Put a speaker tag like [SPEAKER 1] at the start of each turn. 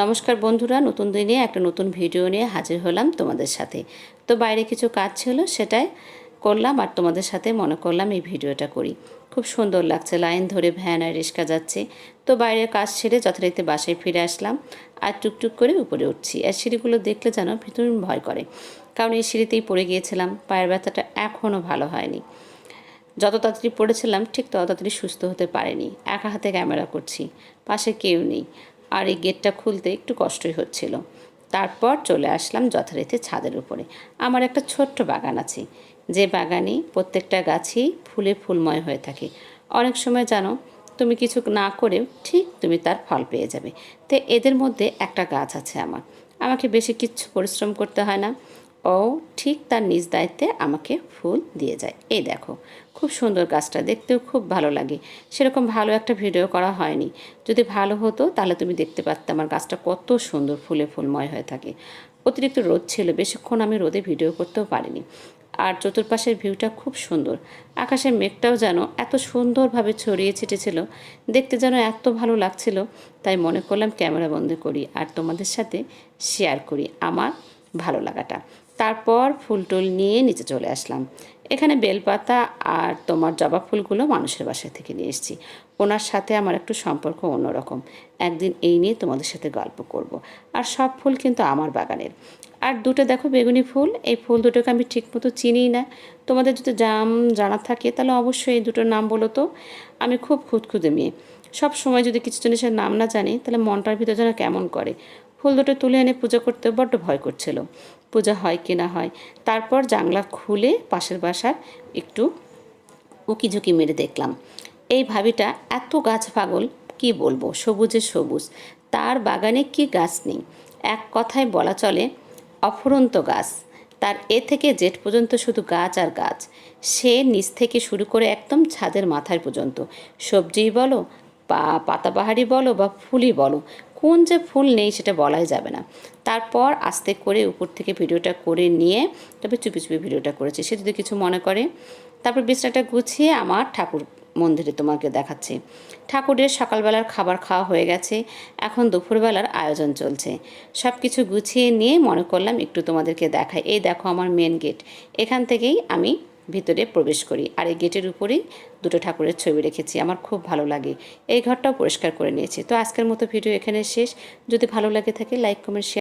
[SPEAKER 1] নমস্কার বন্ধুরা, নতুন দিনে একটা নতুন ভিডিও নিয়ে হাজির হলাম তোমাদের সাথে। তো বাইরে কিছু কাজ ছিল, সেটাই করলাম আর তোমাদের সাথে মনে করলাম এই ভিডিওটা করি। খুব সুন্দর লাগছে, লাইন ধরে ভ্যান আর রিক্সা যাচ্ছে। তো বাইরের কাজ ছেড়ে যথারীতি বাসায় ফিরে আসলাম আর টুকটুক করে উপরে উঠছি। আর সিঁড়িগুলো দেখলে যেন ভীষণ ভয় করে, কারণ এই সিঁড়িতেই পড়ে গিয়েছিলাম। পায়ের ব্যথাটা এখনও ভালো হয়নি। যত তাড়াতাড়ি পড়েছিলাম ঠিক তত তাড়াতাড়ি সুস্থ হতে পারেনি। একা হাতে ক্যামেরা করছি, পাশে কেউ নেই, আর এই গেটটা খুলতে একটু কষ্টই হচ্ছিল। তারপর চলে আসলাম যথারীতি ছাদের উপরে। আমার একটা ছোট্ট বাগান আছে, যে বাগানে প্রত্যেকটা গাছই ফুলে ফুলময় হয়ে থাকে। অনেক সময় জানো, তুমি কিছু না করেও ঠিক তুমি তার ফল পেয়ে যাবে। তো এদের মধ্যে একটা গাছ আছে আমার, আমাকে বেশি কিচ্ছু পরিশ্রম করতে হয় না। ও ঠিক তার নিজ দায়িত্বে আমাকে ফুল দিয়ে যায়। এই দেখো, খুব সুন্দর গাছটা, দেখতেও খুব ভালো লাগে। সেরকম ভালো একটা ভিডিও করা হয়নি। যদি ভালো হতো তাহলে তুমি দেখতে পারতে আমার গাছটা কত সুন্দর ফুলে ফুলময় হয়ে থাকে। অতিরিক্ত রোদ ছিল, বেশিক্ষণ আমি রোদে ভিডিও করতেও পারিনি। আর চতুর্পাশের ভিউটা খুব সুন্দর। আকাশের মেঘটাও যেন এত সুন্দরভাবে ছড়িয়ে ছিটেছিল, দেখতে যেন এত ভালো লাগছিল। তাই মনে করলাম ক্যামেরা বন্দি করি আর তোমাদের সাথে শেয়ার করি আমার ভালো লাগাটা। তারপর ফুল টুল নিয়ে নিচে চলে আসলাম। এখানে বেলপাতা আর তোমার জবা ফুলগুলো মানুষের বাসা থেকে নিয়ে এসেছি। ওনার সাথে আমার একটু সম্পর্ক অন্যরকম। একদিন এই নিয়ে তোমাদের সাথে গল্প করব। আর সব ফুল কিন্তু আমার বাগানের। আর দুটো দেখো বেগুনি ফুল, এই ফুল দুটোকে আমি ঠিকমতো চিনিই না। তোমাদের যদি জানা থাকে তাহলে অবশ্যই এই দুটোর নাম বলো তো। আমি খুব খুঁতখুঁতে মেয়ে, সব সময় যদি কিছু জিনিসের নাম না জানি তাহলে মনটার ভিতর যেন কেমন করে। ফুল দুটো তুলে এনে পূজা করতে বড্ড ভয় করছিল, পূজা হয় কি না হয়। তারপর জানলা খুলে পাশের বাসার একটু উকিঝুঁকি মেরে দেখলাম। এই ভাবিটা এত গাছ পাগল, কি বলবো, সবুজে সবুজ। তার বাগানে কি গাছ নেই, এক কথায় বলা চলে অফুরন্ত গাছ। তার এ থেকে জেড পর্যন্ত শুধু গাছ আর গাছ। সে নিচ থেকে শুরু করে একদম ছাদের মাথায় পর্যন্ত, সবজিই বলো বা পাতাবাহারি বলো বা ফুলই বলো, কোন যে ফুল নেই সেটা বলাই যাবে না। তারপর আস্তে করে উপর থেকে ভিডিওটা করে নিয়ে তবে চুপি চুপি ভিডিওটা করেছি, সে যদি কিছু মনে করে। তারপর বিছানাটা গুছিয়ে আমার ঠাকুর মন্দিরে তোমাকে দেখাচ্ছি। ঠাকুরের সকালবেলার খাবার খাওয়া হয়ে গেছে, এখন দুপুরবেলার আয়োজন চলছে। সব কিছু গুছিয়ে নিয়ে মনে করলাম একটু তোমাদেরকে দেখাই। এই দেখো আমার মেন গেট, এখান থেকেই আমি ভিতরে প্রবেশ করি। আর এই গেটের উপরেই দুটো ঠাকুরের ছবি রেখেছি, আমার খুব ভালো লাগে। এই ঘরটাও পরিষ্কার করে নিয়েছি। তো আজকের মতো ভিডিও এখানে শেষ। যদি ভালো লাগে থাকে লাইক কমেন্ট শেয়ার